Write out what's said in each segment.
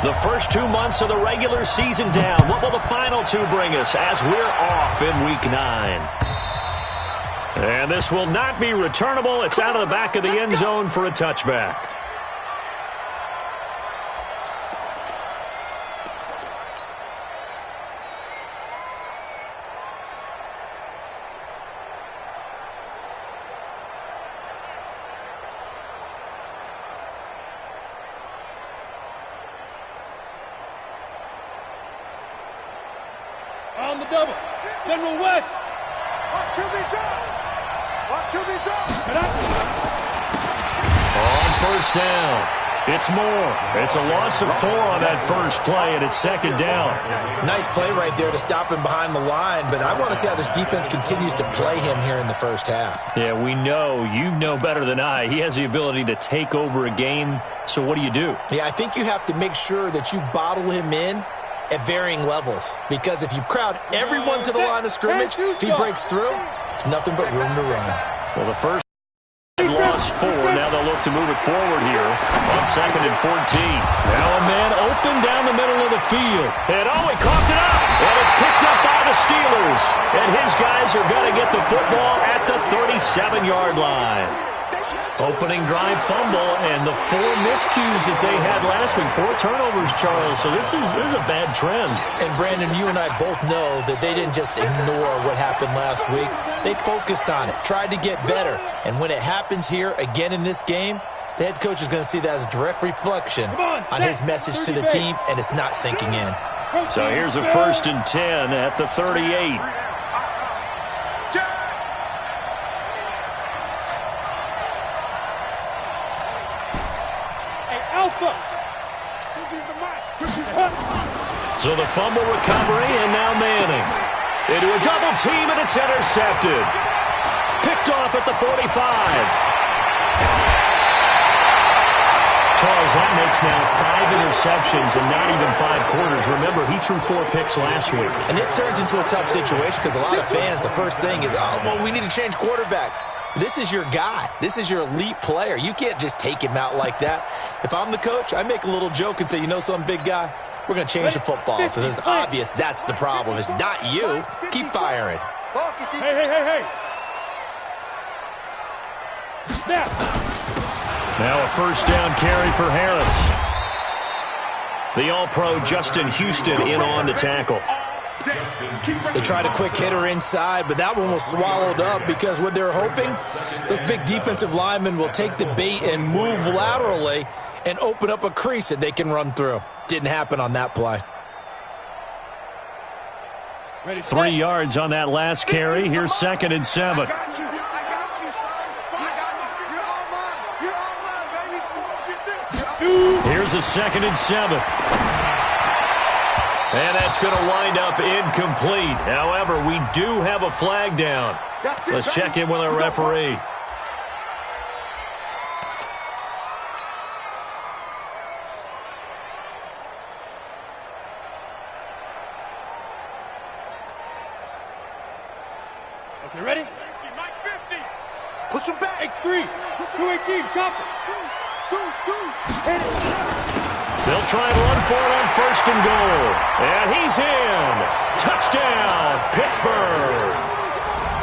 The first 2 months of the regular season down. What will the final two bring us as we're off in Week 9? And this will not be returnable. It's out of the back of the end zone for a touchback. On the double. General West. Watch QB drop. Watch QB drop. On first down, it's Moore. It's a loss of 4 on that first play, and it's second down. Nice play right there to stop him behind the line, but I want to see how this defense continues to play him here in the first half. Yeah, we know. You know better than I. He has the ability to take over a game, so what do you do? Yeah, I think you have to make sure that you bottle him in at varying levels, because if you crowd everyone to the line of scrimmage, if he breaks through, there's nothing but room to run. Well, the first lost 4. Now they'll look to move it forward here on 2nd and 14. Now a man open down the middle of the field. And he coughed it up. And it's picked up by the Steelers. And his guys are going to get the football at the 37-yard line. Opening drive fumble, and the 4 miscues that they had last week. 4 turnovers, Charles. So this is a bad trend. And, Brandon, you and I both know that they didn't just ignore what happened last week. They focused on it, tried to get better. And when it happens here again in this game, the head coach is going to see that as a direct reflection on his message to the team, and it's not sinking in. So here's a 1st and 10 at the 38. So the fumble recovery, and now Manning into a double team, and it's intercepted. Picked off at the 45. Charles, that makes now 5 interceptions and not even 5 quarters. Remember, he threw 4 picks last week. And this turns into a tough situation because a lot of fans, the first thing is, oh, well, we need to change quarterbacks. This is your guy. This is your elite player. You can't just take him out like that. If I'm the coach, I make a little joke and say, you know something, big guy? We're going to change the football. So it's obvious that's the problem. It's not you. Keep firing. Hey. Now a first down carry for Harris. The All-Pro Justin Houston in on the tackle. They tried a quick hitter inside, but that one was swallowed up because what they're hoping, those big defensive linemen will take the bait and move laterally and open up a crease that they can run through. Didn't happen on that play. 3 yards on that last carry. Here's 2nd and 7. Here's a 2nd and 7. And that's going to wind up incomplete. However, we do have a flag down. Let's check in with our referee. Okay, ready? Push him back. X3. 218. Chop it. Hit it. They'll try and run for it on 1st and goal. And he's in. Touchdown, Pittsburgh.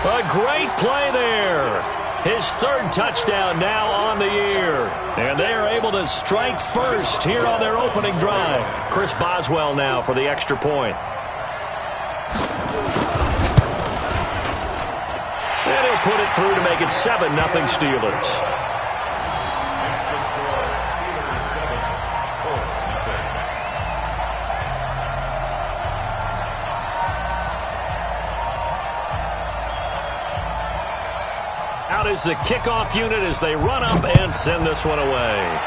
A great play there. His 3rd touchdown now on the year. And they are able to strike first here on their opening drive. Chris Boswell now for the extra point. And he'll put it through to make it 7-0 Steelers. Out is the kickoff unit as they run up and send this one away.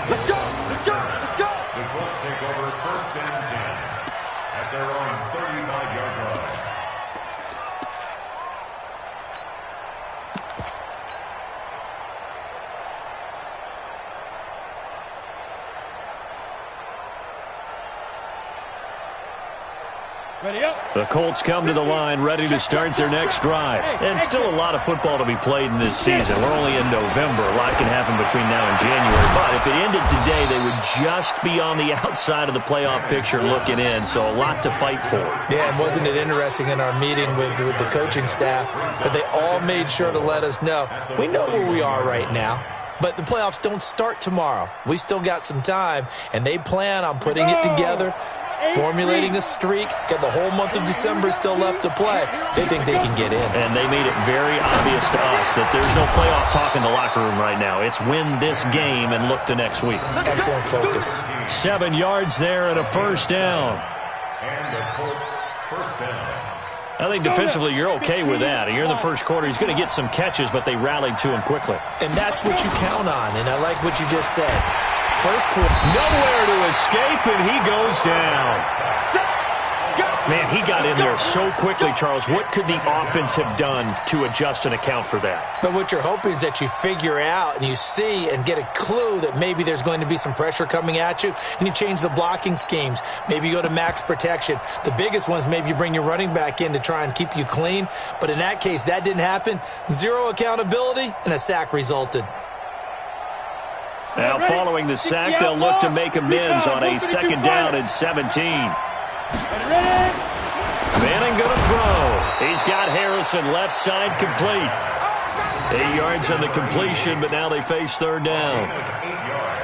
Let's go. The Colts take over 1st and 10 at their own 35-yard line. The Colts come to the line ready to start their next drive. And still a lot of football to be played in this season. We're only in November. A lot can happen between now and January. But if it ended today, they would just be on the outside of the playoff picture looking in. So a lot to fight for. Yeah, and wasn't it interesting in our meeting with the coaching staff that they all made sure to let us know, we know where we are right now. But the playoffs don't start tomorrow. We still got some time, and they plan on putting it together, formulating a streak, got the whole month of December still left to play. They think they can get in. And they made it very obvious to us that there's no playoff talk in the locker room right now. It's win this game and look to next week. Excellent focus. 7 yards there and a first down. And the Colts first down. I think defensively you're okay with that. You're in the first quarter. He's going to get some catches, but they rallied to him quickly. And that's what you count on, and I like what you just said. First quarter. Nowhere to escape, and he goes down. Man, he got in there so quickly, Charles. What could the offense have done to adjust and account for that? But what you're hoping is that you figure out and you see and get a clue that maybe there's going to be some pressure coming at you, and you change the blocking schemes. Maybe you go to max protection. The biggest one is maybe you bring your running back in to try and keep you clean. But in that case, that didn't happen. Zero accountability, and a sack resulted. Now, following the sack, they'll look to make amends on a second down and 17. Manning going to throw. He's got Harrison left side complete. 8 yards on the completion, but now they face third down. 8 yards.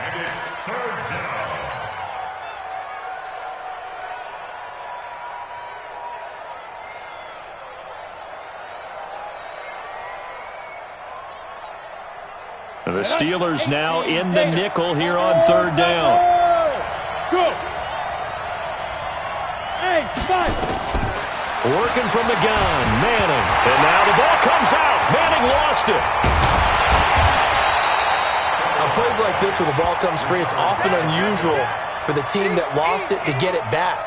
And it's third down. The Steelers now in the nickel here on third down. Go. Working from the gun, Manning. And now the ball comes out. Manning lost it. On plays like this where the ball comes free, it's often unusual for the team that lost it to get it back.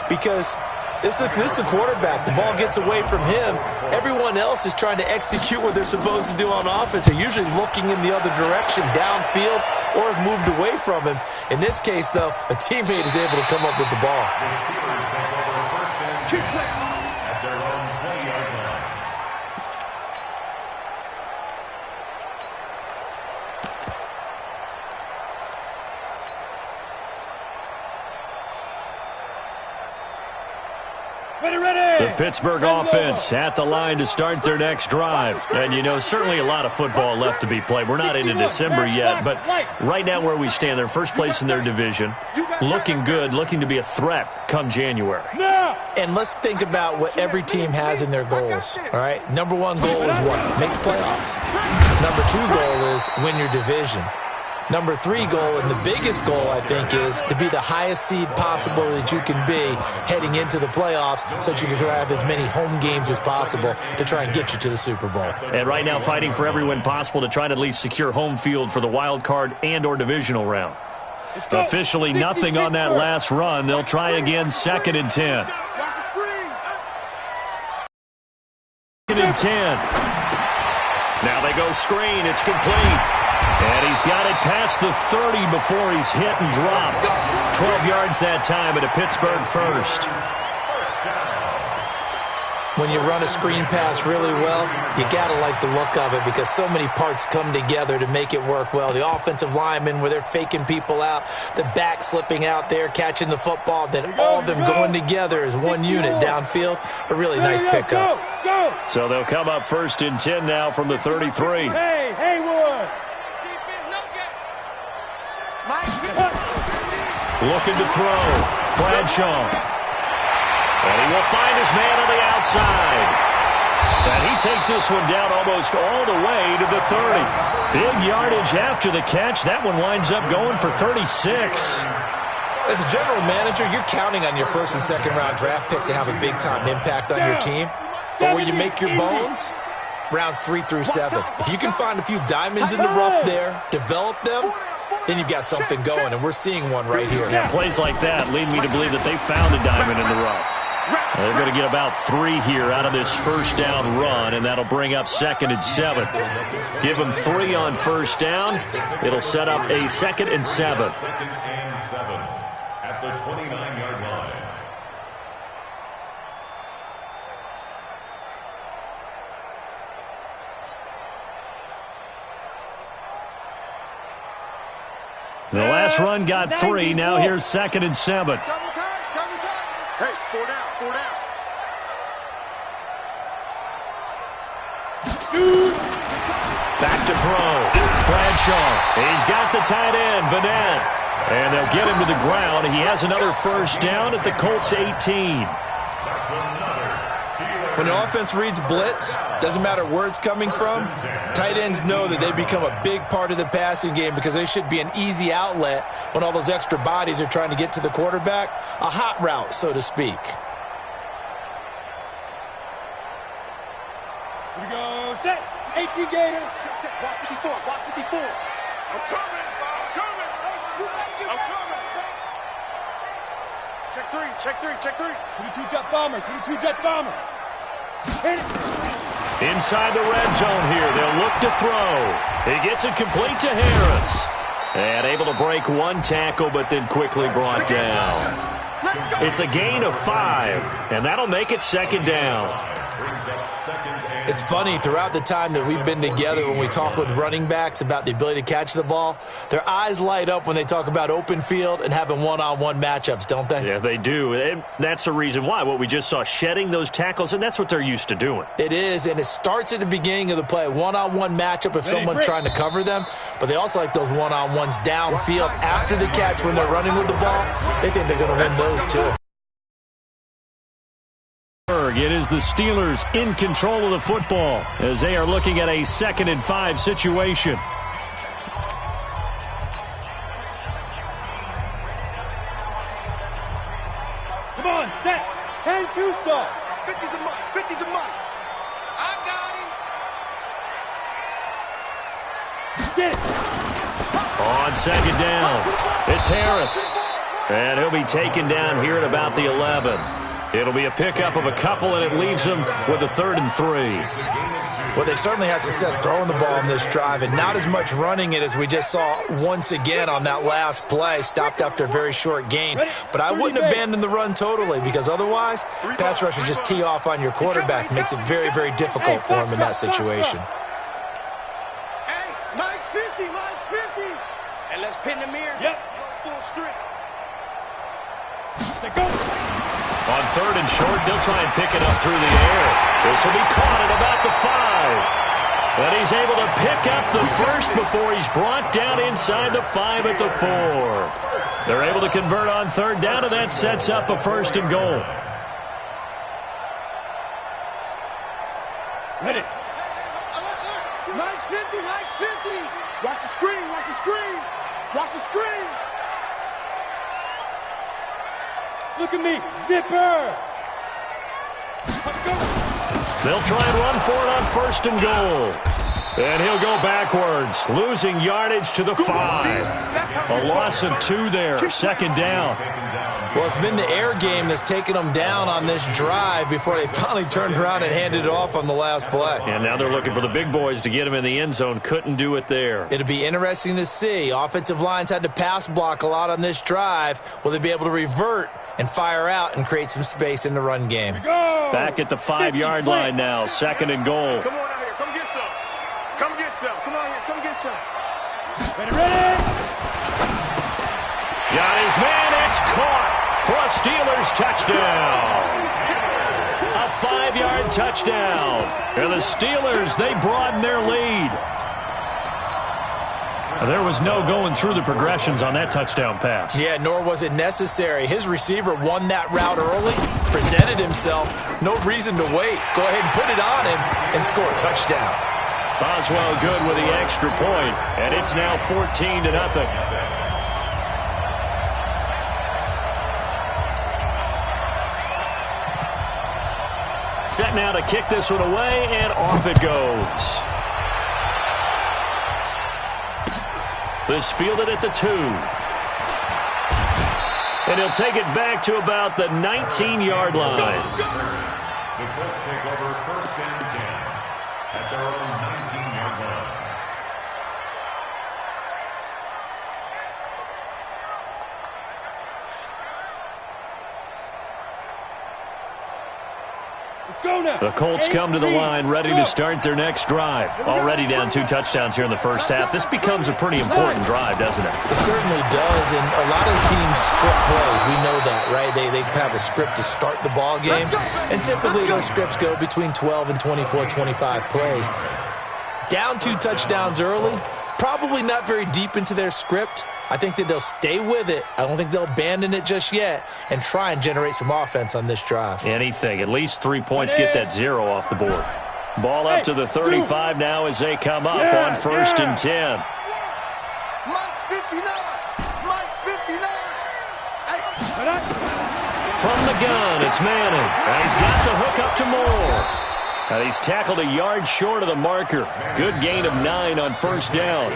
Because this is the quarterback. The ball gets away from him. Everyone else is trying to execute what they're supposed to do on offense. They're usually looking in the other direction, downfield, or have moved away from him. In this case, though, a teammate is able to come up with the ball. At their own 20-yard line. The Pittsburgh offense at the line to start their next drive. And, you know, certainly a lot of football left to be played. We're not into December yet, but right now where we stand, they're first place in their division, looking good, looking to be a threat come January. And let's think about what every team has in their goals, all right? Number one goal is what? Make the playoffs. Number two goal is win your division. Number three goal, and the biggest goal, I think, is to be the highest seed possible that you can be heading into the playoffs so that you can have as many home games as possible to try and get you to the Super Bowl. And right now fighting for every win possible to try to at least secure home field for the wild card and or divisional round. Officially nothing on that last run. They'll try again, 2nd and 10. 2nd and 10. Now they go screen. It's complete. And he's got it past the 30 before he's hit and dropped. 12 yards that time at a Pittsburgh first. When you run a screen pass really well, you got to like the look of it because so many parts come together to make it work well. The offensive linemen where they're faking people out, the back slipping out there, catching the football, then all of them going together as one unit downfield. A really nice pickup. So they'll come up 1st and 10 now from the 33. Hey, Haywood. Looking to throw. Bradshaw. And he will find his man on the outside. And he takes this one down almost all the way to the 30. Big yardage after the catch. That one winds up going for 36. As a general manager, you're counting on your 1st and 2nd round draft picks to have a big-time impact on your team. But where you make your bones, rounds 3 through 7. If you can find a few diamonds in the rough there, develop them, then you've got something going, and we're seeing one right here. Yeah, plays like that lead me to believe that they found a diamond in the rough. They're going to get about 3 here out of this first down run, and that'll bring up 2nd and 7. Give them 3 on first down. It'll set up a 2nd and 7. 2nd and 7 at the 29-yard line. The last run got 3. Now here's 2nd and 7. Double time, double time. Hey, 4 down, 4 down. Back to throw. Bradshaw. He's got the tight end, Vanette. And they'll get him to the ground. He has another first down at the Colts 18. When the offense reads blitz, doesn't matter where it's coming from, tight ends know that they become a big part of the passing game because they should be an easy outlet when all those extra bodies are trying to get to the quarterback. A hot route, so to speak. Here we go, set. 18 Gator. Check, block 54, block 54. I'm coming, I'm coming. I'm coming. Check 3, check 3, check 3. 22 jet bomber, 22 jet bomber. Hit it. Inside the red zone here. They'll look to throw. He gets it complete to Harris. And able to break one tackle, but then quickly brought down. It's a gain of 5, and that'll make it 2nd down. It's funny, throughout the time that we've been together, when we talk with running backs about the ability to catch the ball, their eyes light up when they talk about open field and having one-on-one matchups, don't they? Yeah, they do. And that's the reason why. What we just saw, shedding those tackles, and that's what they're used to doing. It is, and it starts at the beginning of the play. One-on-one matchup if someone's trying to cover them, but they also like those one-on-ones downfield after the catch when they're running with the ball. They think they're going to win those, too. It is the Steelers in control of the football as they are looking at a 2nd and 5 situation. Come on, set. 10-2 start. 50 to money, 50 to money. I got him. Get it. On 2nd down, it's Harris. And he'll be taken down here at about the 11. It'll be a pickup of a couple, and it leaves them with a 3rd and 3. Well, they certainly had success throwing the ball in this drive, and not as much running it as we just saw once again on that last play, stopped after a very short gain. But I wouldn't abandon the run totally, because otherwise, pass rushers just tee off on your quarterback. Makes it very, very difficult for him in that situation. Hey, Mike's 50, Mike's 50. And let's pin the mirror. Yep. Full strip. Let's go. On 3rd and short, they'll try and pick it up through the air. This will be caught at about the 5. And he's able to pick up the first before he's brought down inside the 5 at the 4. They're able to convert on 3rd down, and that sets up a 1st and goal. Ready. Mike's 50, Mike's 50. Watch the screen, watch the screen. Watch the screen. Look at me, zipper! They'll try and run for it on 1st and goal. And he'll go backwards, losing yardage to the 5. A loss of 2 there, 2nd down. Well, it's been the air game that's taken them down on this drive before they finally turned around and handed it off on the last play. And now they're looking for the big boys to get him in the end zone. Couldn't do it there. It'll be interesting to see. Offensive lines had to pass block a lot on this drive. Will they be able to revert and fire out and create some space in the run game? Back at the 5-yard line now, 2nd and goal. Come on out here, come get some. Come get some. Come on here, come get some. Ready, ready? Got his man, it's caught for a Steelers touchdown. A 5-yard touchdown. And the Steelers, they broaden their lead. There was no going through the progressions on that touchdown pass. Yeah, nor was it necessary. His receiver won that route early, presented himself. No reason to wait. Go ahead and put it on him and score a touchdown. Boswell good with the extra point, and it's now 14-0. Set now to kick this one away, and off it goes. This fielded at the 2. And he'll take it back to about the 19-yard line. The Colts take over 1st and 10 at their own 19-yard line. Let's go now. The Colts come to the line ready to start their next drive. Already down 2 touchdowns here in the first half. This becomes a pretty important drive, doesn't it? It certainly does, and a lot of teams script plays. We know that, right? They have a script to start the ball game, and typically those scripts go between 12 and 24, 25 plays. Down 2 touchdowns early, probably not very deep into their script. I think that they'll stay with it. I don't think they'll abandon it just yet and try and generate some offense on this drive. Anything. At least 3 points, get that 0 off the board. Ball up to the 35 now as they come up on 1st and 10. Mike's 59. Mike's 59. From the gun, it's Manning. And he's got the hook up to Moore. And he's tackled a yard short of the marker. Good gain of 9 on 1st down.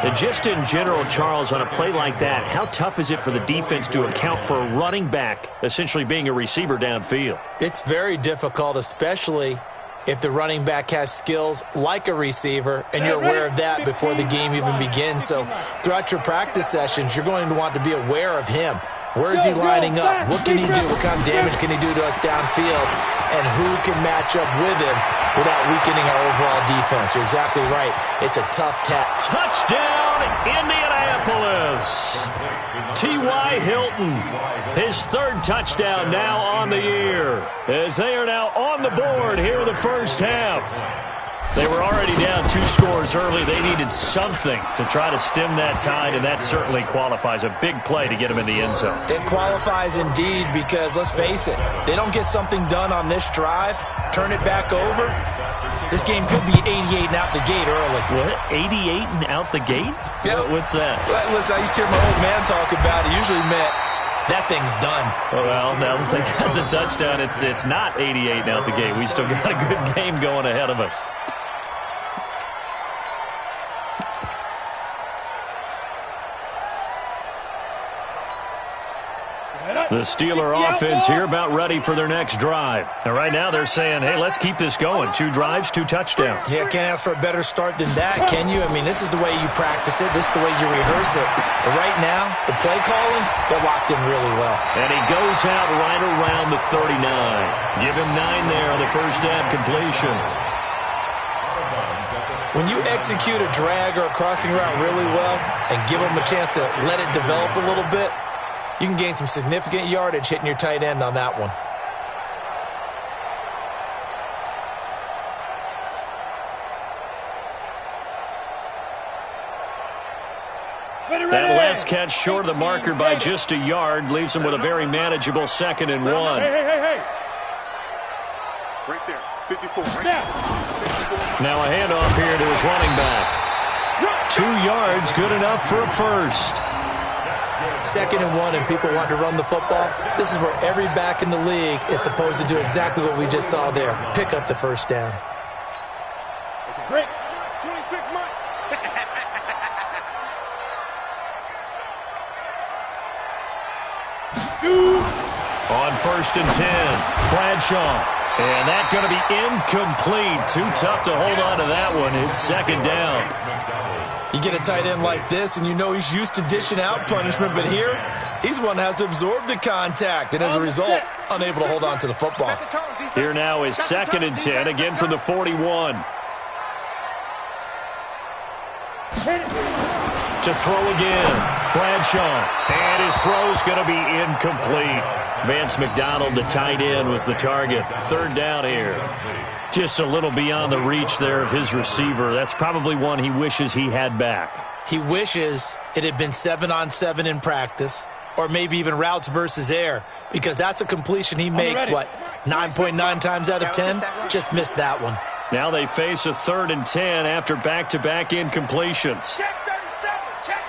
And just in general, Charles, on a play like that, how tough is it for the defense to account for a running back essentially being a receiver downfield? It's very difficult, especially if the running back has skills like a receiver, and you're aware of that before the game even begins. So throughout your practice sessions, you're going to want to be aware of him. Where is he lining up? What can he do? What kind of damage can he do to us downfield? And who can match up with him without weakening our overall defense? You're exactly right. It's a tough task. Touchdown, Indianapolis. T.Y. Hilton, his 3rd touchdown now on the year, as they are now on the board here in the first half. They were already down 2 scores early. They needed something to try to stem that tide, and that certainly qualifies. A big play to get them in the end zone. It qualifies indeed because, let's face it, they don't get something done on this drive, turn it back over, this game could be 88 and out the gate early. What? 88 and out the gate? Yep. What's that? Listen, I used to hear my old man talk about it. Usually meant that thing's done. Well, now that they got the touchdown, it's not 88 and out the gate. We still got a good game going ahead of us. The Steeler offense here about ready for their next drive. And right now they're saying, hey, let's keep this going. 2 drives, 2 touchdowns. Yeah, can't ask for a better start than that, can you? I mean, this is the way you practice it. This is the way you rehearse it. But right now, the play calling, they're locked in really well. And he goes out right around the 39. Give him 9 there on the first down completion. When you execute a drag or a crossing route really well and give them a chance to let it develop a little bit, you can gain some significant yardage hitting your tight end on that one. That last catch short of the marker by just a yard leaves him with a very manageable 2nd and 1. Hey. Right there, 54. Now a handoff here to his running back. 2 yards, good enough for a first. 2nd and 1 and people want to run the football. This is where every back in the league is supposed to do exactly what we just saw there. Pick up the first down. Break. 26 months. On 1st and 10, Bradshaw. And that's going to be incomplete. Too tough to hold on to that one. It's 2nd down. You get a tight end like this, and you know he's used to dishing out punishment, but here, he's the one that has to absorb the contact, and as a result, unable to hold on to the football. Here now is 2nd and 10, again from the 41. To throw again, Bradshaw, and his throw's going to be incomplete. Vance McDonald, the tight end, was the target. 3rd down here. Just a little beyond the reach there of his receiver. That's probably one he wishes he had back. He wishes it had been 7-on-7 in practice, or maybe even routes versus air, because that's a completion he makes, 9.9 times out of 10? Just missed that one. Now they face a 3rd and 10 after back-to-back incompletions. Check 37. Check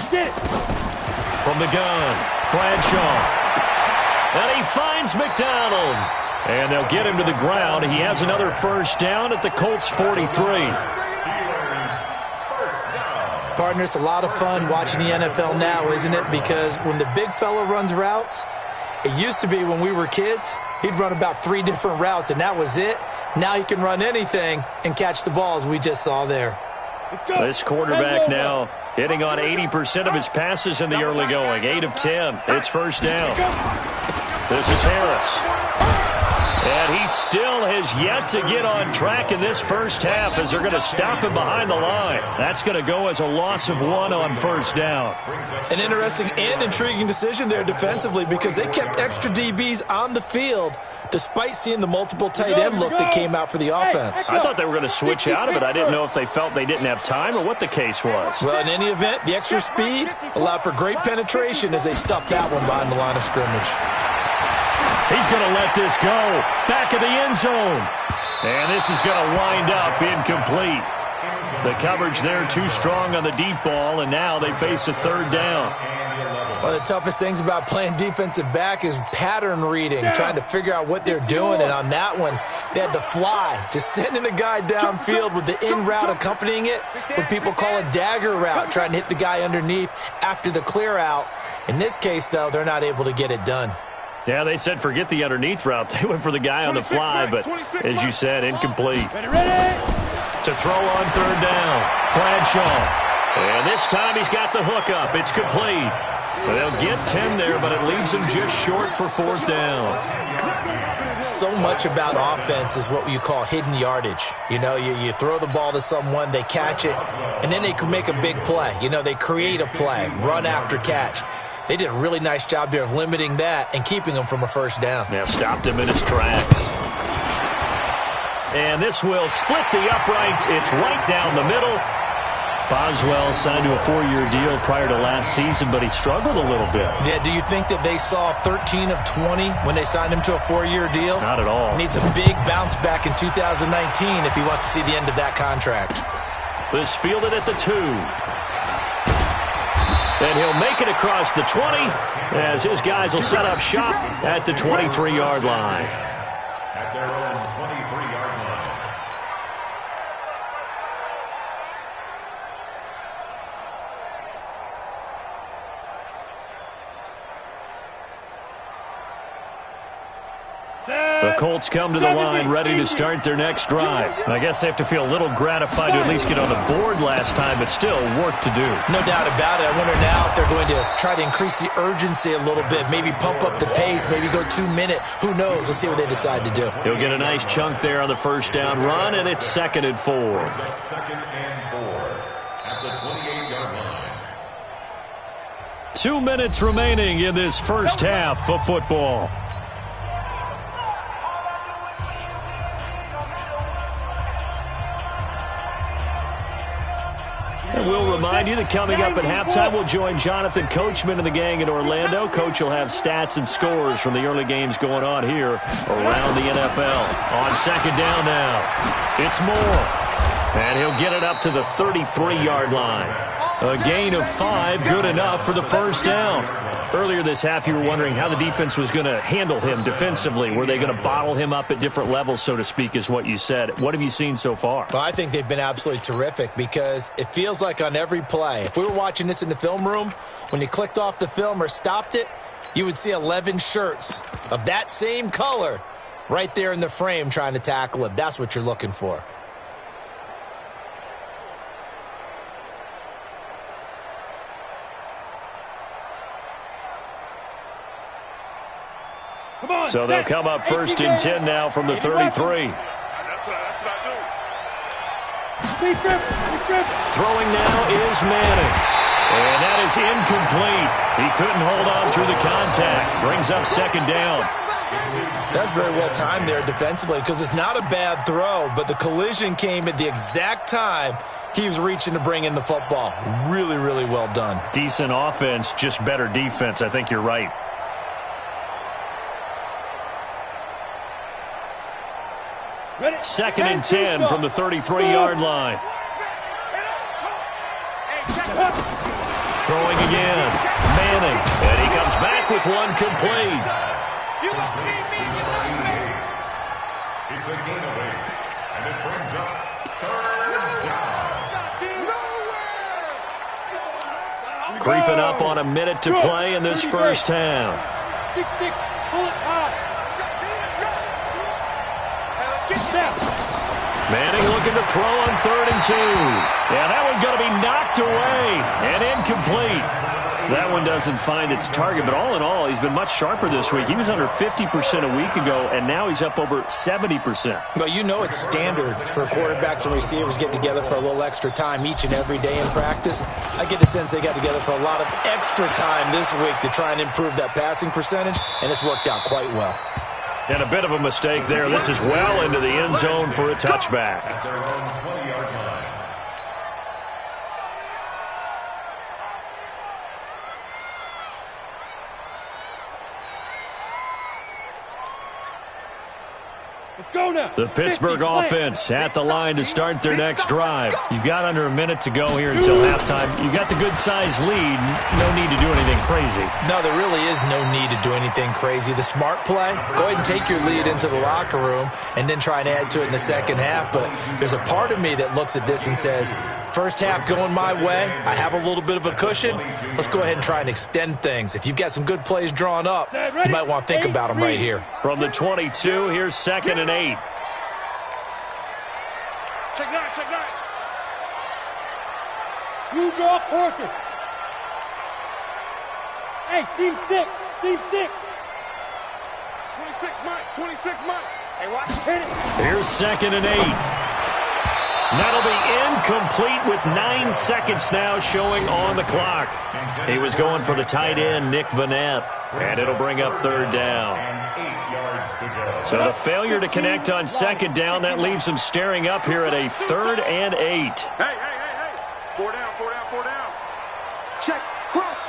37. Get it. From the gun, Bradshaw. And he finds McDonald. And they'll get him to the ground. He has another first down at the Colts 43. Partner, it's a lot of fun watching the NFL now, isn't it? Because when the big fella runs routes, it used to be when we were kids, he'd run about 3 different routes, and that was it. Now he can run anything and catch the ball, as we just saw there. This quarterback now Hitting on 80% of his passes in the early going. 8 of 10. It's first down. This is Harris. And he still has yet to get on track in this first half as they're going to stop him behind the line. That's going to go as a loss of 1 on first down. An interesting and intriguing decision there defensively because they kept extra DBs on the field despite seeing the multiple tight end look that came out for the offense. I thought they were going to switch out of it. I didn't know if they felt they didn't have time or what the case was. Well, in any event, the extra speed allowed for great penetration as they stuffed that one behind the line of scrimmage. He's going to let this go. Back of the end zone. And this is going to wind up incomplete. The coverage there too strong on the deep ball, and now they face a third down. One of the toughest things about playing defensive back is pattern reading, trying to figure out what they're doing. And on that one, they had to fly, just sending a guy downfield with the in route accompanying it, what people call a dagger route, trying to hit the guy underneath after the clear out. In this case, though, they're not able to get it done. Yeah, they said forget the underneath route. They went for the guy on the fly, but as you said, incomplete. To throw on third down, Bradshaw. And this time he's got the hook up. It's complete. They'll get 10 there, but it leaves them just short for fourth down. So much about offense is what you call hidden yardage. You know, you throw the ball to someone, they catch it, and then they can make a big play. You know, they create a play, run after catch. They did a really nice job there of limiting that and keeping him from a first down. Yeah, stopped him in his tracks. And this will split the uprights. It's right down the middle. Boswell signed to a 4-year deal prior to last season, but he struggled a little bit. Yeah, do you think that they saw 13 of 20 when they signed him to a 4-year deal? Not at all. He needs a big bounce back in 2019 if he wants to see the end of that contract. This fielded at the 2. And he'll make it across the 20 as his guys will set up shop at the 23-yard line. At their own 23-yard line. The Colts come to the line ready to start their next drive. And I guess they have to feel a little gratified to at least get on the board last time, but still work to do. No doubt about it. I wonder now if they're going to try to increase the urgency a little bit, maybe pump up the pace, maybe go 2-minute. Who knows? Let's see what they decide to do. He'll get a nice chunk there on the first down run, and it's 2nd and 4. 2nd and 4 at the 28-yard line. 2 minutes remaining in this first half of football. And we'll remind you that coming up at halftime, we'll join Jonathan Coachman and the gang in Orlando. Coach will have stats and scores from the early games going on here around the NFL. On second down now, it's Moore. And he'll get it up to the 33-yard line. A gain of 5, good enough for the first down. Earlier this half, you were wondering how the defense was going to handle him defensively. Were they going to bottle him up at different levels, so to speak, is what you said. What have you seen so far? Well, I think they've been absolutely terrific because it feels like on every play, if we were watching this in the film room, when you clicked off the film or stopped it, you would see 11 shirts of that same color right there in the frame trying to tackle him. That's what you're looking for. So they'll come up 1st and 10 now from the 33. That's what I do. Throwing now is Manning. And that is incomplete. He couldn't hold on through the contact. Brings up 2nd down. That's very well timed there defensively because it's not a bad throw, but the collision came at the exact time he was reaching to bring in the football. Really, really well done. Decent offense, just better defense. I think you're right. Ready? 2nd and 10 from the 33-yard line. Throwing again. Manning. And he comes back with one complete. It's a gain of 8, and it brings up 3rd down. Creeping up on a minute to play in this first half. 6-6, pull it high. Manning looking to throw on 3rd and 2. Yeah, that one going to be knocked away and incomplete. That one doesn't find its target, but all in all, he's been much sharper this week. He was under 50% a week ago, and now he's up over 70%. Well, you know it's standard for quarterbacks and receivers get together for a little extra time each and every day in practice. I get the sense they got together for a lot of extra time this week to try and improve that passing percentage, and it's worked out quite well. And a bit of a mistake there. This is well into the end zone for a touchback. At their own 20-yard line. Let's go now. The Pittsburgh offense at the line to start their next drive. You've got under a minute to go here until halftime. You've got the good-sized lead. No need to do anything crazy. No, there really is no need to do anything crazy. The smart play, go ahead and take your lead into the locker room and then try and add to it in the second half. But there's a part of me that looks at this and says, first half going my way, I have a little bit of a cushion. Let's go ahead and try and extend things. If you've got some good plays drawn up, you might want to think about them right here. From the 22, here's 2nd and 8. Check 9, check 9. You draw quarters. Hey, seam 6, seam 6. 26 Mike, 26 Mike. Hey, watch it. Hit it. Here's 2nd and 8. That'll be incomplete with 9 seconds now showing on the clock. He was going for the tight end, Nick Vanette, and it'll bring up 3rd down. And 8 yards to go. So the failure to connect on 2nd down, that leaves him staring up here at a 3rd and 8. Hey. 4 down, 4 down, 4 down. Check, crouch.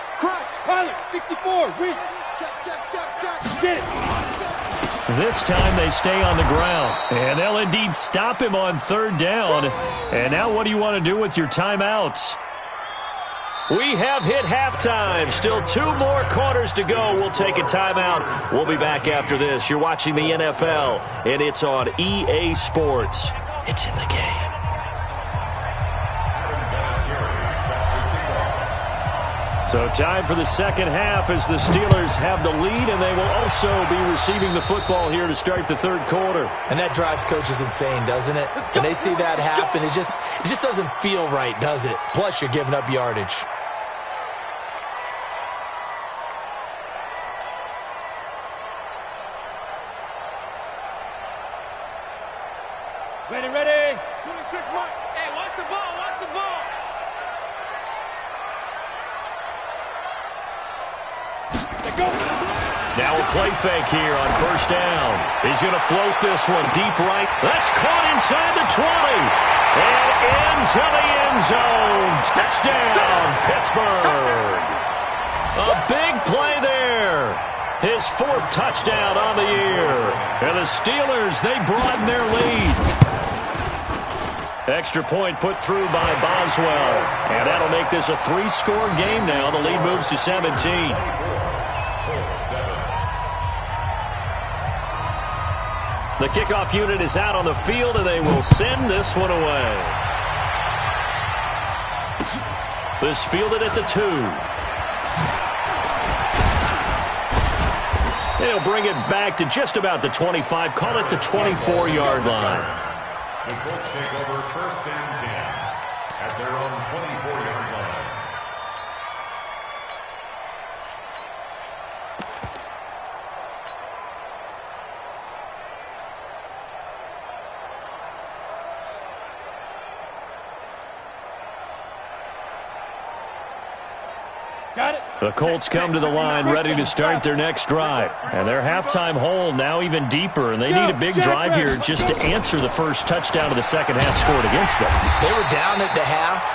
Pilot, 64, weak. Check. Get it. This time they stay on the ground, and they'll indeed stop him on 3rd down. And now what do you want to do with your timeouts? We have hit halftime. Still 2 more quarters to go. We'll take a timeout. We'll be back after this. You're watching the NFL, and it's on EA Sports. It's in the game. So time for the second half as the Steelers have the lead, and they will also be receiving the football here to start the 3rd quarter. And that drives coaches insane, doesn't it? When they see that happen, it just doesn't feel right, does it? Plus, you're giving up yardage. Ready. 26 Mike. Hey, watch the ball. Go. Now a play fake here on 1st down. He's going to float this one deep right. That's caught inside the 20. And into the end zone. Touchdown, Pittsburgh. A big play there. His 4th touchdown on the year. And the Steelers, they broaden their lead. Extra point put through by Boswell. And that'll make this a 3-score game now. The lead moves to 17. The kickoff unit is out on the field, and they will send this one away. This fielded at the 2. They'll bring it back to just about the 25, call it the 24-yard line. The Colts take over 1st and 10 at their own 24-yard line. Got it. The Colts come to the line ready to start their next drive. And their halftime hole now even deeper, and they need a big drive here just to answer the first touchdown of the second half scored against them. They were down at the half.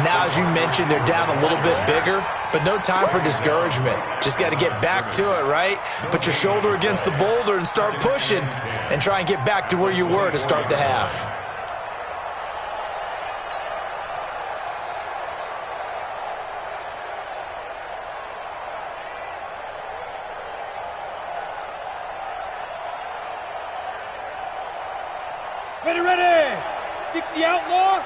Now, as you mentioned, they're down a little bit bigger, but no time for discouragement. Just got to get back to it, right? Put your shoulder against the boulder and start pushing and try and get back to where you were to start the half. Ready. 60 outlaw.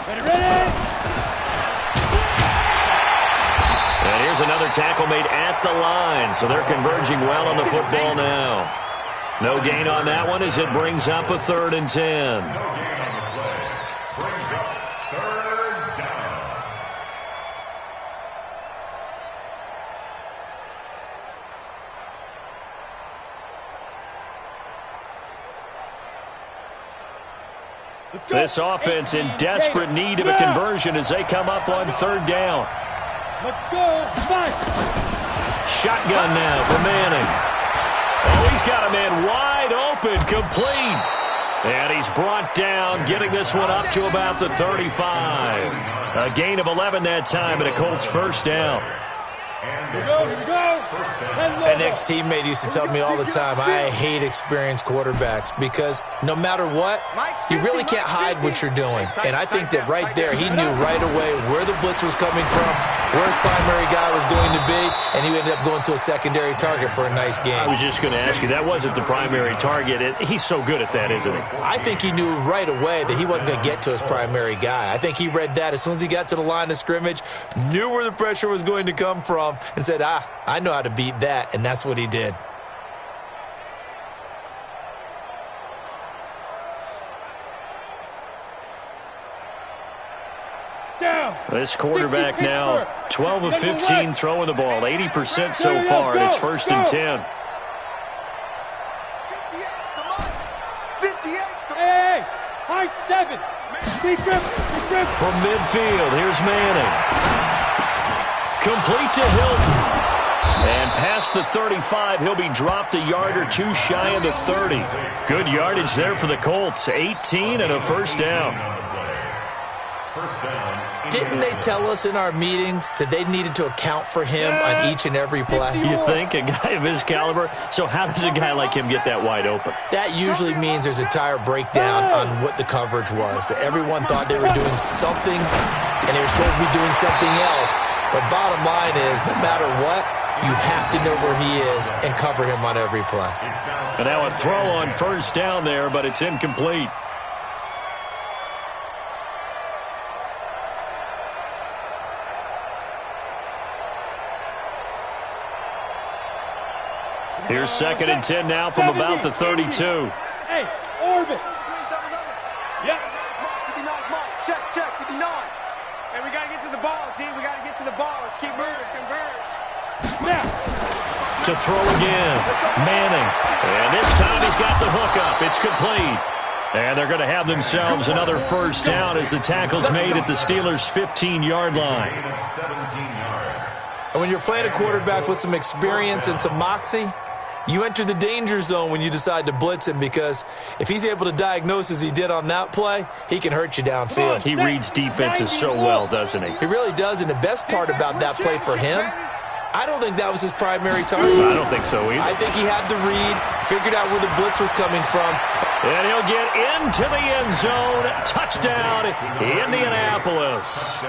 Ready. And And here's another tackle made at the line, so they're converging well on the football now. No gain on that one as it brings up a 3rd and 10. No gain on the play. Brings up 3rd down. This offense in desperate need of a conversion as they come up on 3rd down. Let's go. Fight. Shotgun now for Manning. Oh, he's got a man wide open, complete. And he's brought down, getting this one up to about the 35. A gain of 11 that time, and a Colts 1st down. Here we go. An ex-teammate used to tell me all the time, I hate experienced quarterbacks because no matter what, you really can't hide what you're doing. And I think that right there, he knew right away where the blitz was coming from, where his primary guy was going to be, and he ended up going to a secondary target for a nice game. I was just going to ask you, that wasn't the primary target. He's so good at that, isn't he? I think he knew right away that he wasn't going to get to his primary guy. I think he read that as soon as he got to the line of scrimmage, knew where the pressure was going to come from, and said, I know how to beat that, and that's what he did. This quarterback now 12 of 15 throwing the ball, 80% so far, and it's 1st and 10. 58. Hey, high 7. Deep grip. From midfield, here's Manning. Complete to Hilton. And past the 35, he'll be dropped a yard or two shy of the 30. Good yardage there for the Colts, 18 and a 1st down. First down. Didn't they tell us in our meetings that they needed to account for him on each and every play? You think, a guy of his caliber? So how does a guy like him get that wide open? That usually means there's a tire breakdown on what the coverage was. That everyone thought they were doing something, and they were supposed to be doing something else. But bottom line is, no matter what, you have to know where he is and cover him on every play. And now a throw on 1st down there, but it's incomplete. Here's 2nd and 10 now from about the 32. Hey, orbit. Yep. 59, check, 59. And we got to get to the ball, team. We got to get to the ball. Let's keep moving. Convert. Now. To throw again. Manning. And this time he's got the hook up. It's complete. And they're going to have themselves another 1st down as the tackle's made at the Steelers' 15-yard line. 17 yards. And when you're playing a quarterback with some experience and some moxie, you enter the danger zone when you decide to blitz him, because if he's able to diagnose as he did on that play, he can hurt you downfield. He reads defenses so well, doesn't he? He really does, and the best part about that play for him, I don't think that was his primary target. I don't think so either. I think he had the read, figured out where the blitz was coming from. And he'll get into the end zone. Touchdown, Indianapolis.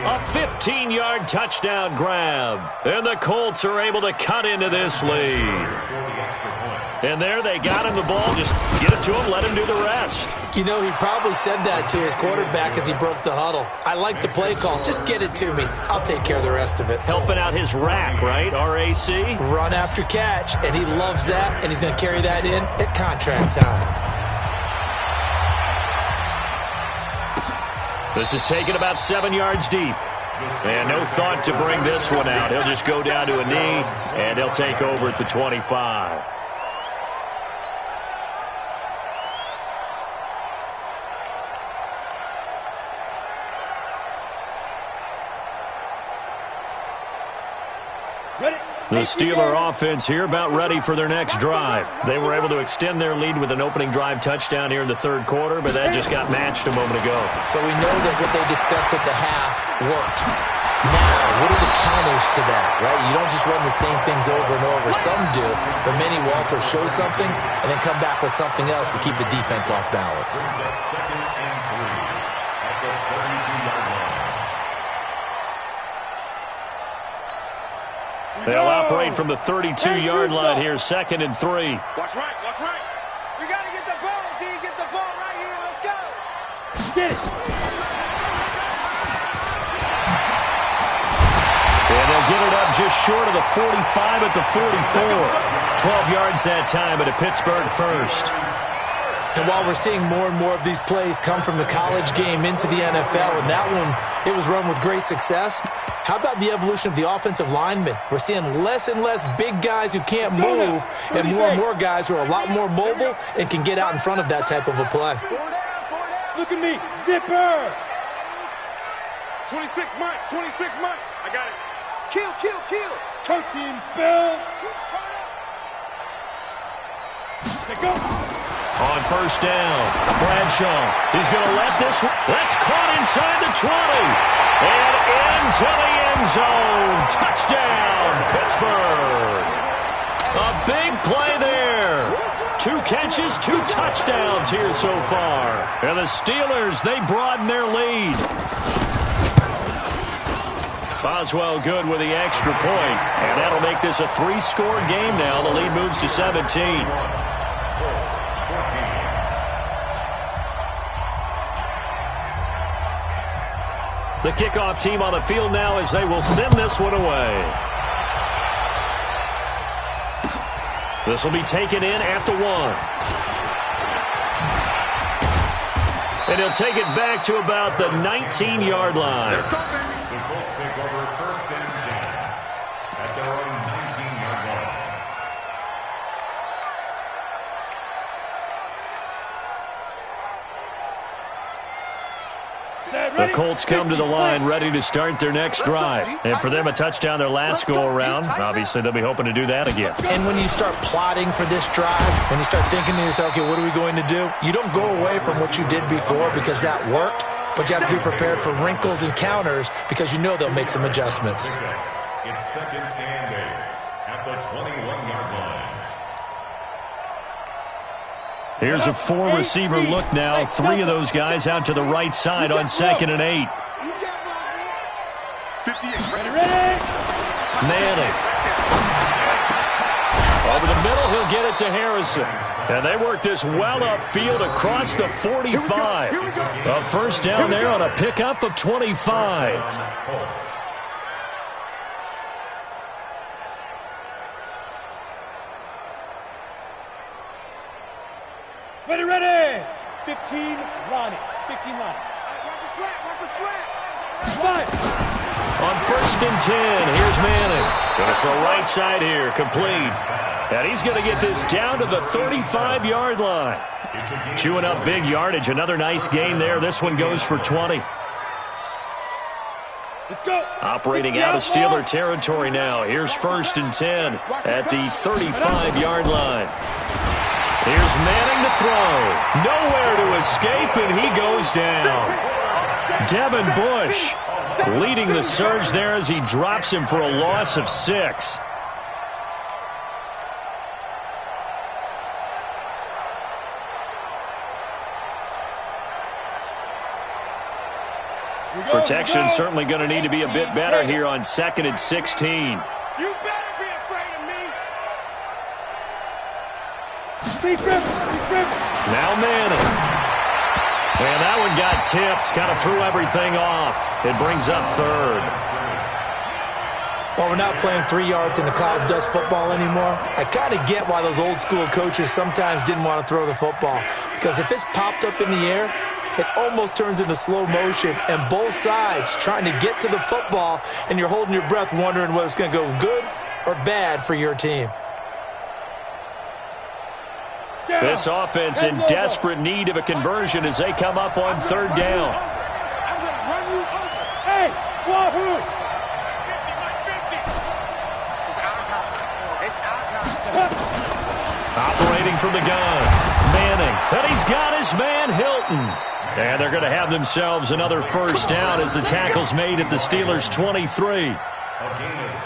A 15-yard touchdown grab. And the Colts are able to cut into this lead. And there they got him the ball. Just get it to him, let him do the rest. You know, he probably said that to his quarterback as he broke the huddle. I like the play call. Just get it to me. I'll take care of the rest of it. Helping out his rack, right? R-A-C? Run after catch, and he loves that, and he's going to carry that in at contract time. This is taken about 7 yards deep. And no thought to bring this one out. He'll just go down to a knee, and he'll take over at the 25. The Steeler offense here about ready for their next drive. They were able to extend their lead with an opening drive touchdown here in the 3rd quarter, but that just got matched a moment ago. So we know that what they discussed at the half worked. Now, what are the counters to that, right? You don't just run the same things over and over. Some do, but many will also show something and then come back with something else to keep the defense off balance. Brings up 2nd and 3 at the 32-yard line. They'll operate from the 32-yard line here, 2nd and 3. Watch right, watch right. We got to get the ball, D. Get the ball right here. Let's go. Get it. And they'll They'll get it up just short of the 45 at the 44. 12 yards that time, but a Pittsburgh first. And while we're seeing more and more of these plays come from the college game into the NFL, and that one, it was run with great success, how about the evolution of the offensive linemen? We're seeing less and less big guys who can't move and more guys who are a lot more mobile and can get out in front of that type of a play. Look at me. Zipper. 26 Mike. 26 Mike. I got it. Kill. Turn team spell. Let's go. On first down, Bradshaw. He's going to let this one. That's caught inside the 20. And into the end zone. Touchdown, Pittsburgh. A big play there. 2 catches, 2 touchdowns here so far. And the Steelers, they broaden their lead. Boswell good with the extra point. And that'll make this a 3-score game now. The lead moves to 17. The kickoff team on the field now as they will send this one away. This will be taken in at the 1. And he'll take it back to about the 19-yard line. The Colts take over first and 10 at their own 19-yard line. The Colts come to the line ready to start their next drive. And for them, a touchdown their last go-around. Obviously, they'll be hoping to do that again. And when you start plotting for this drive, when you start thinking to yourself, okay, what are we going to do? You don't go away from what you did before because that worked, but you have to be prepared for wrinkles and counters because you know they'll make some adjustments. It's second and 8 at the 21-yard line. Here's a 4-receiver look now. 3 of those guys out to the right side on second and 8. Manning. Over the middle, he'll get it to Harrison. And they work this well upfield across the 45. A first down there on a pickup of 25. Ready. 15, Ronnie. 15, Ronnie. Watch the slant. 5. On first and 10, here's Manning. Going to throw right side here, complete. And he's going to get this down to the 35-yard line. Chewing up big yardage. Another nice gain there. This one goes for 20. Let's go. Operating out of Steeler territory now. Here's first and 10 at the 35-yard line. Here's Manning to throw. Nowhere to escape, and he goes down. Devin Bush leading the surge there as he drops him for a loss of 6. Protection certainly going to need to be a bit better here on second and 16. You better be afraid of me. Now Manning. And that one got tipped, kind of threw everything off. It brings up third. Well, we're not playing 3 yards in a cloud of dust football anymore. I kind of get why those old school coaches sometimes didn't want to throw the football. Because if it's popped up in the air, it almost turns into slow motion. And both sides trying to get to the football, and you're holding your breath wondering whether it's going to go good or bad for your team. This offense in desperate need of a conversion as they come up on third down. I'm going to run you over. Hey, Wahoo! 50. It's our time. It's our time. Operating from the gun. Manning. And he's got his man Hilton. And they're going to have themselves another first down as the tackle's made at the Steelers' 23. A gain of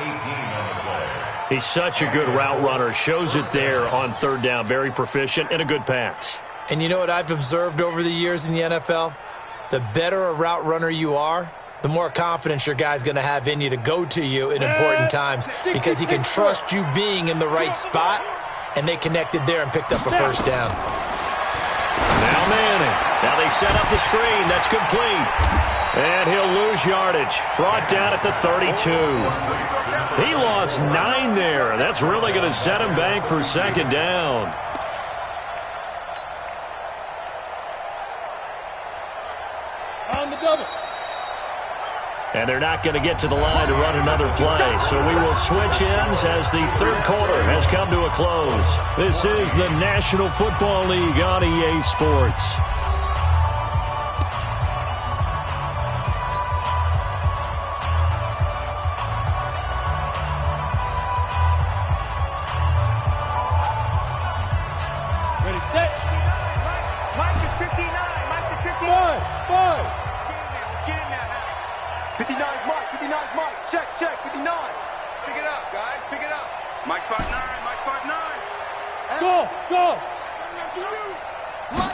18 on the play. He's such a good route runner. Shows it there on third down. Very proficient and a good pass. And you know what I've observed over the years in the NFL? The better a route runner you are, the more confidence your guy's going to have in you to go to you in important times because he can trust you being in the right spot, and they connected there and picked up a first down. Now Manning. Now they set up the screen. That's complete. And he'll lose yardage. Brought down at the 32. He lost 9 there. That's really going to set him back for second down. On the double. And they're not going to get to the line to run another play. So we will switch ends as the third quarter has come to a close. This is the National Football League on EA Sports. Ready, set. Mike is 59. Mike is 59. 5. Let's get in there. 59 is Mike. 59 is Mike. Check, check. 59. Pick it up, guys. Pick it up. Mike 5'9. Mike 5'9. Go.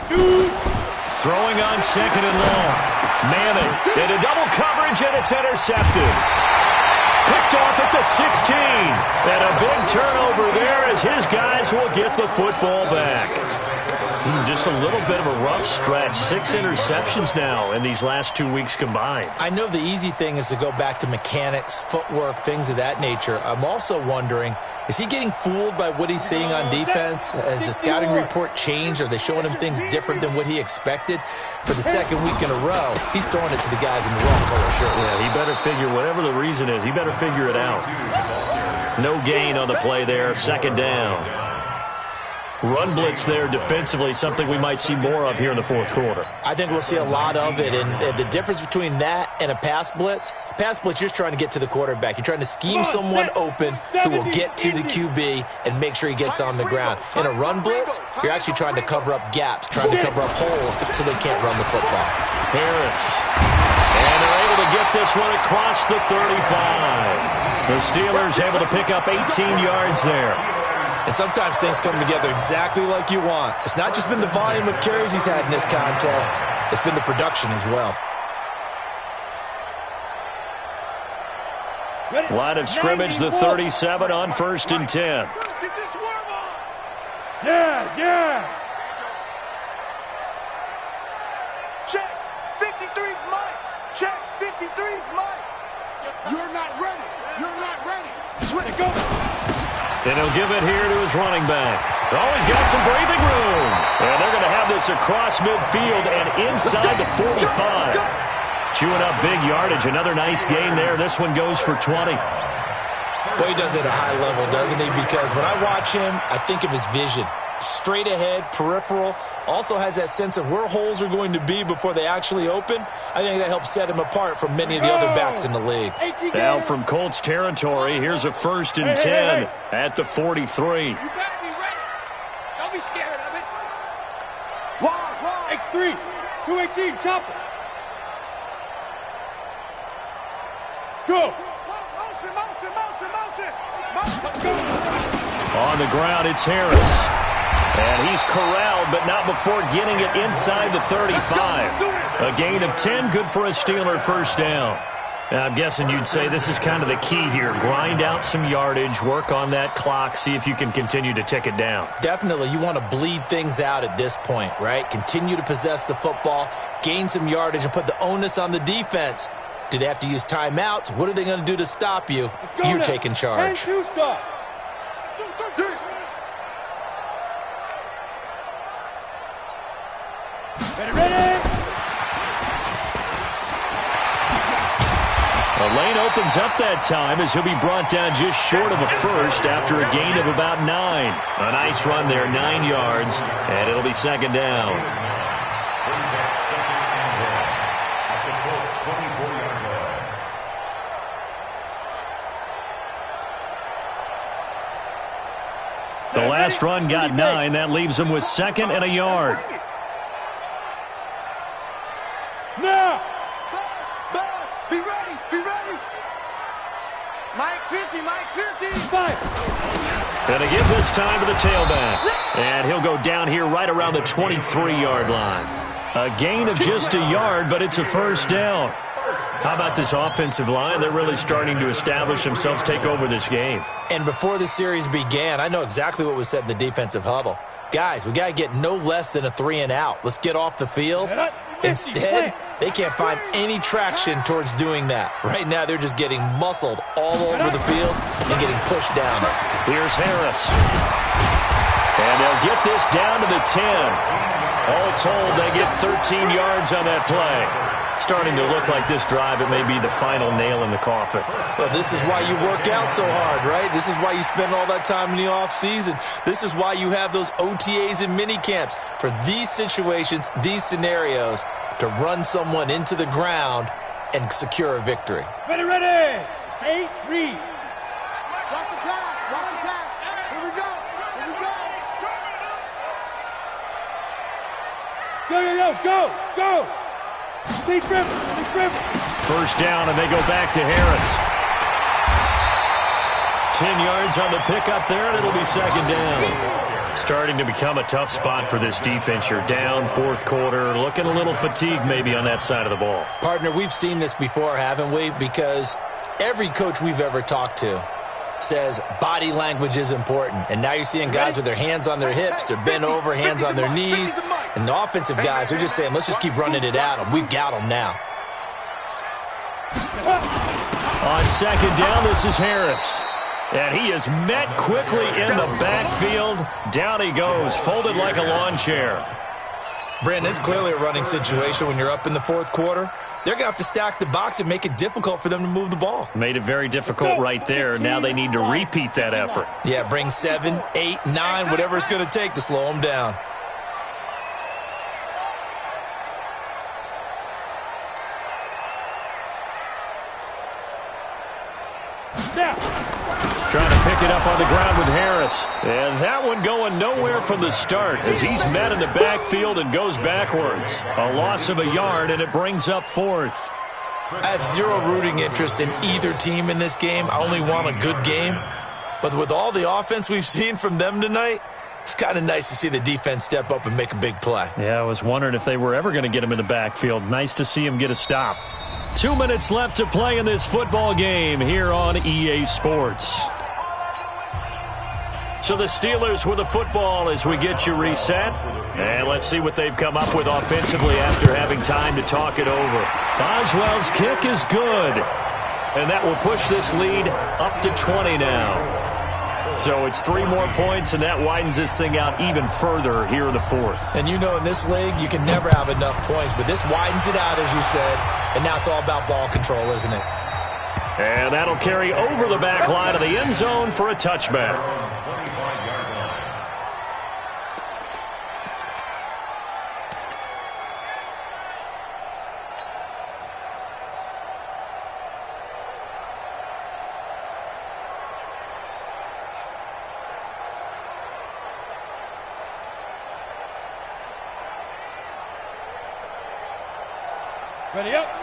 2. Throwing on second and long. Manning into double coverage, and it's intercepted. Picked off at the 16. And a big turnover there as his guys will get the football back. Just a little bit of a rough stretch. 6 interceptions now in these last 2 weeks combined. I know the easy thing is to go back to mechanics, footwork, things of that nature. I'm also wondering, is he getting fooled by what he's seeing on defense? Has the scouting report changed? Are they showing him things different than what he expected? For the second week in a row, he's throwing it to the guys in the wrong color shirts. Yeah, he better figure, whatever the reason is, he better figure it out. No gain on the play there, second down. Run blitz there defensively, something we might see more of here in the fourth quarter. I think we'll see a lot of it, and the difference between that and a pass blitz, you're just trying to get to the quarterback. You're trying to scheme someone open who will get to the QB and make sure he gets on the ground. In a run blitz, you're actually trying to cover up gaps, trying to cover up holes so they can't run the football. Harris. And they're able to get this one across the 35. The Steelers able to pick up 18 yards there. And sometimes things come together exactly like you want. It's not just been the volume of carries he's had in this contest. It's been the production as well. Line of scrimmage, the 37 on 1st and 10. Yes. Check. 53's Mike. Check. 53's Mike. You're not ready. Switch. Go. And he'll give it here to his running back. Oh, he's got some breathing room. And they're going to have this across midfield and inside the 45. Chewing up big yardage. Another nice gain there. This one goes for 20. Boy, he does it at a high level, doesn't he? Because when I watch him, I think of his vision. Straight ahead, peripheral. Also has that sense of where holes are going to be before they actually open. I think that helps set him apart from many of the other backs in the league. Now from Colts territory, here's a 1st and 10 at the 43. You better be ready. Don't be scared of it. X3. 218. Chopper. Go. Motion. On the ground, it's Harris. And he's corralled, but not before getting it inside the 35. A gain of 10, good for a Steeler first down. Now, I'm guessing you'd say this is kind of the key here. Grind out some yardage, work on that clock, see if you can continue to tick it down. Definitely, you want to bleed things out at this point, right? Continue to possess the football, gain some yardage, and put the onus on the defense. Do they have to use timeouts? What are they going to do to stop you? You're now. taking charge. 10-2 stop. Ready. The lane opens up that time as he'll be brought down just short of a first after a gain of about 9. A nice run there, 9 yards, and it'll be second down. The last run got 9. That leaves him with 2nd and a yard. Now. Be ready. Mike 50. 5. Gonna give this time to the tailback. And he'll go down here right around the 23-yard line. A gain of just a yard, but it's a first down. How about this offensive line? They're really starting to establish themselves, take over this game. And before the series began, I know exactly what was said in the defensive huddle. guys, we got to get no less than a 3-and-out. Let's get off the field. Instead, they can't find any traction towards doing that. Right now, they're just getting muscled all over the field and getting pushed down. Here's Harris. And they'll get this down to the 10. All told, they get 13 yards on that play. Starting to look like this drive, it may be the final nail in the coffin. Well, this is why you work out so hard, right? This is why you spend all that time in the offseason. This is why you have those OTAs and mini camps. For these situations, these scenarios, to run someone into the ground and secure a victory. Ready, ready. Hey, read. Watch the pass. Watch the pass. Here we go. Here we go. Go. Big grip. First down, and they go back to Harris. 10 yards on the pickup there, and it'll be second down. Starting to become a tough spot for this defense. You're down fourth quarter, looking a little fatigued maybe on that side of the ball. Partner, we've seen this before, haven't we? Because every coach we've ever talked to says body language is important. And now you're seeing guys with their hands on their hips, they're bent over, hands on their knees. And the offensive guys are just saying, let's just keep running it at them. We've got them now. On second down, this is Harris. And he is met quickly in the backfield. Down he goes, folded like a lawn chair. Brandon, it's clearly a running situation when you're up in the fourth quarter. They're going to have to stack the box and make it difficult for them to move the ball. Made it very difficult right there. Now they need to repeat that effort. Yeah, bring 7, 8, 9, whatever it's going to take to slow them down. Trying to pick it up on the ground with Harris. And that one going nowhere from the start as he's met in the backfield and goes backwards. A loss of a yard, and it brings up fourth. I have zero rooting interest in either team in this game. I only want a good game. But with all the offense we've seen from them tonight, it's kind of nice to see the defense step up and make a big play. Yeah, I was wondering if they were ever going to get him in the backfield. Nice to see him get a stop. 2 minutes left to play in this football game here on EA Sports. So the Steelers with the football as we get you reset. And let's see what they've come up with offensively after having time to talk it over. Boswell's kick is good. And that will push this lead up to 20 now. So it's 3 more points, and that widens this thing out even further here in the fourth. And you know in this league, you can never have enough points. But this widens it out, as you said. And now it's all about ball control, isn't it? And that'll carry over the back line of the end zone for a touchback.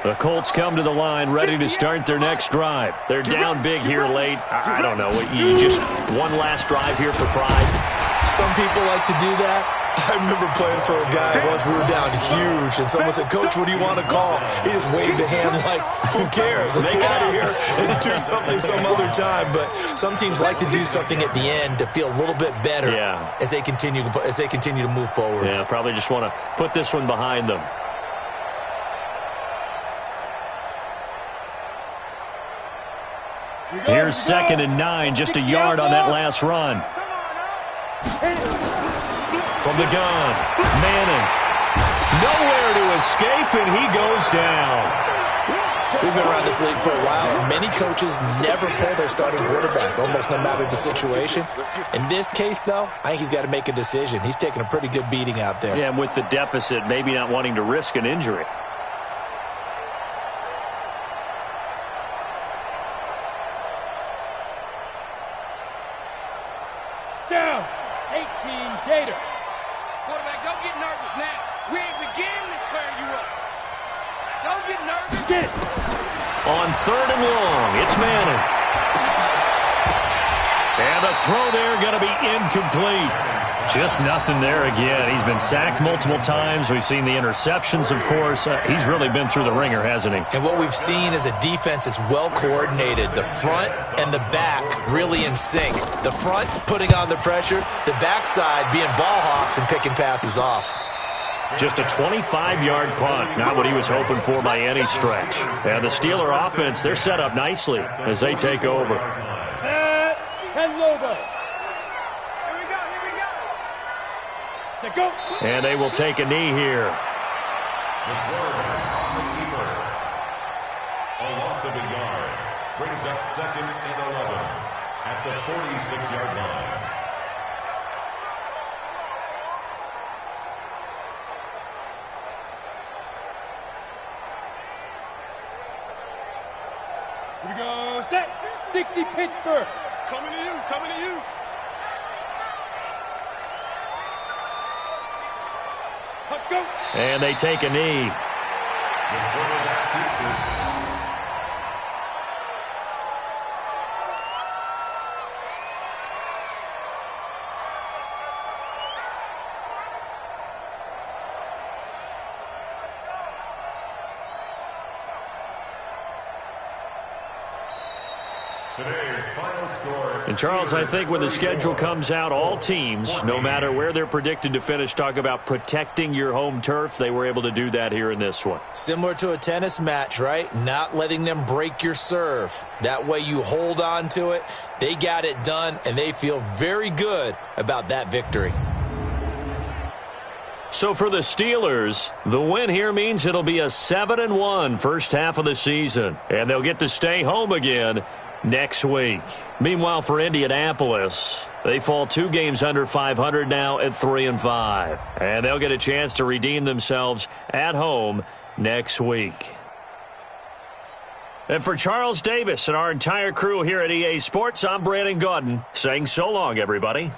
The Colts come to the line, ready to start their next drive. They're down big here late. I don't know. You just one last drive here for pride. Some people like to do that. I remember playing for a guy once. We were down huge, and someone said, "Coach, what do you want to call?" He just waved a hand like, "Who cares? Let's get out of here and do something some other time." But some teams like to do something at the end to feel a little bit better as they continue to move forward. Yeah, probably just want to put this one behind them. Here's 2nd and 9, just a yard on that last run. From the gun, Manning. Nowhere to escape, and he goes down. We've been around this league for a while, and many coaches never pull their starting quarterback, almost no matter the situation. In this case, though, I think he's got to make a decision. He's taking a pretty good beating out there. Yeah, and with the deficit, maybe not wanting to risk an injury. Down. 18 Gator. Quarterback, don't get nervous now. We ain't beginning to tear you up. Don't get nervous. Get it. On 3rd and long, it's Manning. And the throw there going to be incomplete. Just nothing there again. He's been sacked multiple times. We've seen the interceptions, of course. He's really been through the ringer, hasn't he? And what we've seen is a defense that's well coordinated. The front and the back really in sync. The front putting on the pressure, the backside being ball hawks and picking passes off. Just a 25-yard punt, not what he was hoping for by any stretch. And the Steeler offense, they're set up nicely as they take over. Set, 10 logo. Go. And they will take a knee here. The quarterback on the keeper. A loss of a yard. Brings up 2nd and 11 at the 46-yard line. Here we go. Set. 60 Pittsburgh. Coming to you. Coming to you. Go. And they take a knee. The quarterback keeps it. Today's final score. And Charles, I think when the schedule comes out, all teams, no matter where they're predicted to finish, talk about protecting your home turf. They were able to do that here in this one. Similar to a tennis match, right? Not letting them break your serve. That way you hold on to it. They got it done, and they feel very good about that victory. So for the Steelers, the win here means it'll be a 7-1 first half of the season, and they'll get to stay home again next week. Meanwhile, for Indianapolis, they fall 2 games under 500 now at 3-5. And they'll get a chance to redeem themselves at home next week. And for Charles Davis and our entire crew here at EA Sports, I'm Brandon Gaudin saying so long, everybody.